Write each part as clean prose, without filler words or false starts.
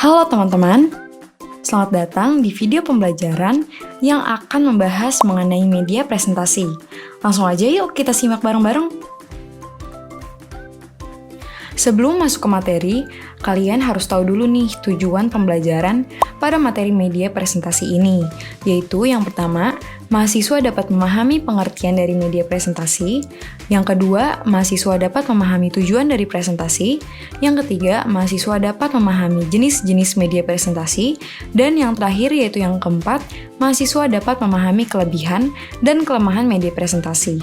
Halo teman-teman, selamat datang di video pembelajaran yang akan membahas mengenai media presentasi. Langsung aja yuk kita simak bareng-bareng. Sebelum masuk ke materi, kalian harus tahu dulu nih tujuan pembelajaran pada materi media presentasi ini, yaitu yang pertama, mahasiswa dapat memahami pengertian dari media presentasi. Yang kedua, mahasiswa dapat memahami tujuan dari presentasi. Yang ketiga, mahasiswa dapat memahami jenis-jenis media presentasi. Dan yang terakhir, yaitu yang keempat, mahasiswa dapat memahami kelebihan dan kelemahan media presentasi.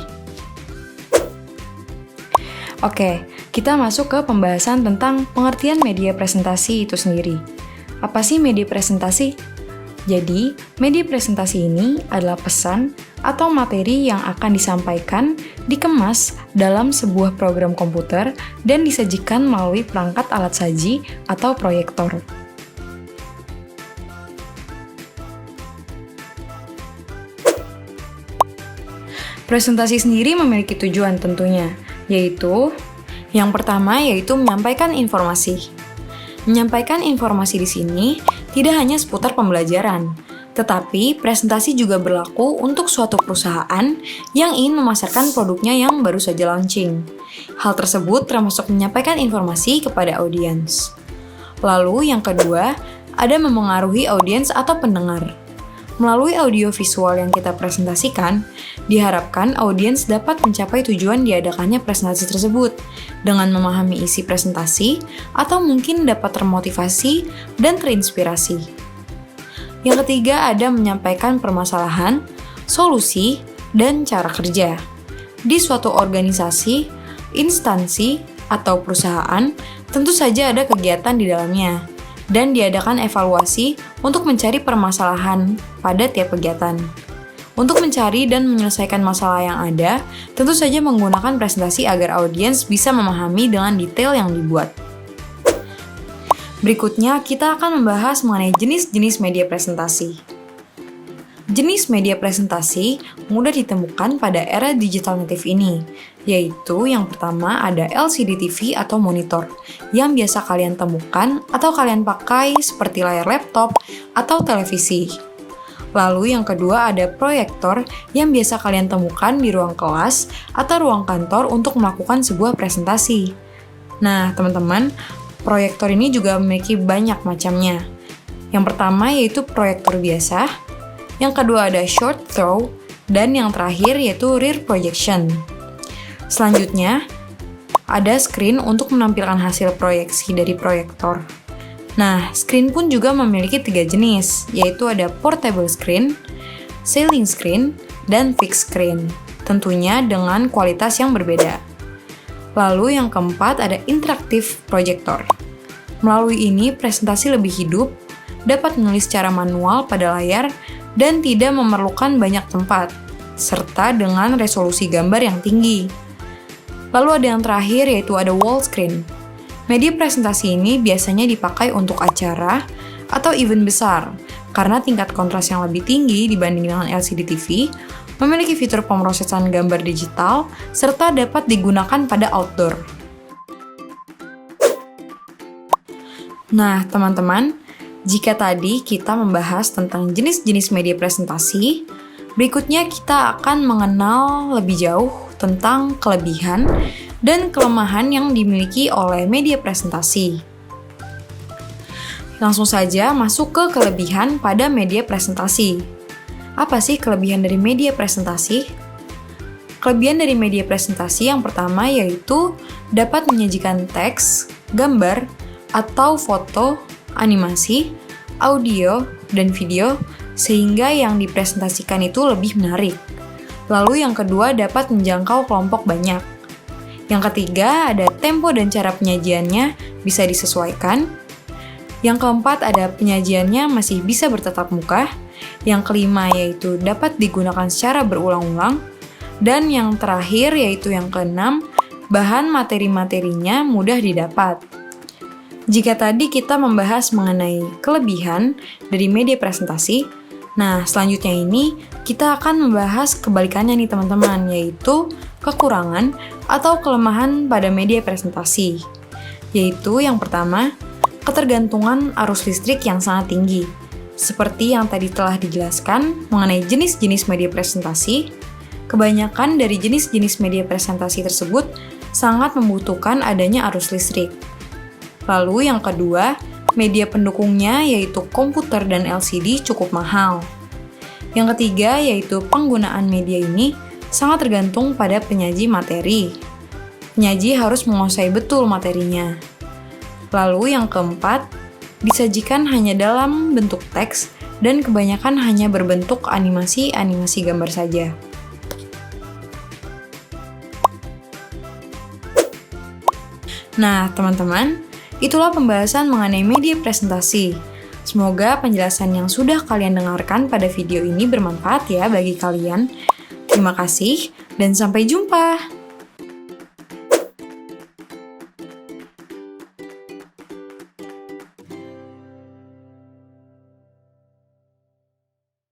Oke, kita masuk ke pembahasan tentang pengertian media presentasi itu sendiri. Apa sih media presentasi? Jadi, media presentasi ini adalah pesan atau materi yang akan disampaikan, dikemas dalam sebuah program komputer, dan disajikan melalui perangkat alat saji atau proyektor. Presentasi sendiri memiliki tujuan tentunya, yaitu yang pertama yaitu menyampaikan informasi. Menyampaikan informasi di sini tidak hanya seputar pembelajaran, tetapi presentasi juga berlaku untuk suatu perusahaan yang ingin memasarkan produknya yang baru saja launching. Hal tersebut termasuk menyampaikan informasi kepada audiens. Lalu yang kedua, ada memengaruhi audiens atau pendengar. Melalui audio visual yang kita presentasikan, diharapkan audiens dapat mencapai tujuan diadakannya presentasi tersebut dengan memahami isi presentasi atau mungkin dapat termotivasi dan terinspirasi. Yang ketiga ada menyampaikan permasalahan, solusi, dan cara kerja. Di suatu organisasi, instansi, atau perusahaan, tentu saja ada kegiatan di dalamnya dan diadakan evaluasi untuk mencari permasalahan pada tiap kegiatan. Untuk mencari dan menyelesaikan masalah yang ada, tentu saja menggunakan presentasi agar audiens bisa memahami dengan detail yang dibuat. Berikutnya, kita akan membahas mengenai jenis-jenis media presentasi. Jenis media presentasi mudah ditemukan pada era digital native ini, yaitu yang pertama ada LCD TV atau monitor, yang biasa kalian temukan atau kalian pakai seperti layar laptop atau televisi. Lalu yang kedua ada proyektor yang biasa kalian temukan di ruang kelas atau ruang kantor untuk melakukan sebuah presentasi. Nah, teman-teman, proyektor ini juga memiliki banyak macamnya. Yang pertama yaitu proyektor biasa, yang kedua ada short throw, dan yang terakhir yaitu rear projection. Selanjutnya, ada screen untuk menampilkan hasil proyeksi dari proyektor. Nah, screen pun juga memiliki 3 jenis, yaitu ada portable screen, ceiling screen, dan fixed screen. Tentunya dengan kualitas yang berbeda. Lalu yang keempat ada interactive projector. Melalui ini, presentasi lebih hidup, dapat menulis secara manual pada layar, dan tidak memerlukan banyak tempat, serta dengan resolusi gambar yang tinggi. Lalu ada yang terakhir yaitu ada wall screen. Media presentasi ini biasanya dipakai untuk acara atau event besar, karena tingkat kontras yang lebih tinggi dibanding dengan LCD TV, memiliki fitur pemrosesan gambar digital, serta dapat digunakan pada outdoor. Nah, teman-teman, jika tadi kita membahas tentang jenis-jenis media presentasi, berikutnya kita akan mengenal lebih jauh tentang kelebihan dan kelemahan yang dimiliki oleh media presentasi. Langsung saja masuk ke kelebihan pada media presentasi. Apa sih kelebihan dari media presentasi? Kelebihan dari media presentasi yang pertama yaitu dapat menyajikan teks, gambar, atau foto, animasi, audio, dan video, sehingga yang dipresentasikan itu lebih menarik. Lalu yang kedua dapat menjangkau kelompok banyak. Yang ketiga ada tempo dan cara penyajiannya bisa disesuaikan. Yang keempat ada penyajiannya masih bisa bertatap muka. Yang kelima yaitu dapat digunakan secara berulang-ulang. Dan yang terakhir yaitu yang keenam, bahan materi-materinya mudah didapat. Jika tadi kita membahas mengenai kelebihan dari media presentasi, nah selanjutnya ini kita akan membahas kebalikannya nih teman-teman, yaitu kekurangan atau kelemahan pada media presentasi. Yaitu yang pertama, ketergantungan arus listrik yang sangat tinggi. Seperti yang tadi telah dijelaskan mengenai jenis-jenis media presentasi, kebanyakan dari jenis-jenis media presentasi tersebut sangat membutuhkan adanya arus listrik. Lalu yang kedua, media pendukungnya yaitu komputer dan LCD cukup mahal. Yang ketiga yaitu penggunaan media ini sangat tergantung pada penyaji materi. Penyaji harus menguasai betul materinya. Lalu yang keempat, disajikan hanya dalam bentuk teks dan kebanyakan hanya berbentuk animasi-animasi gambar saja. Nah, teman-teman, itulah pembahasan mengenai media presentasi. Semoga penjelasan yang sudah kalian dengarkan pada video ini bermanfaat ya bagi kalian. Terima kasih dan sampai jumpa.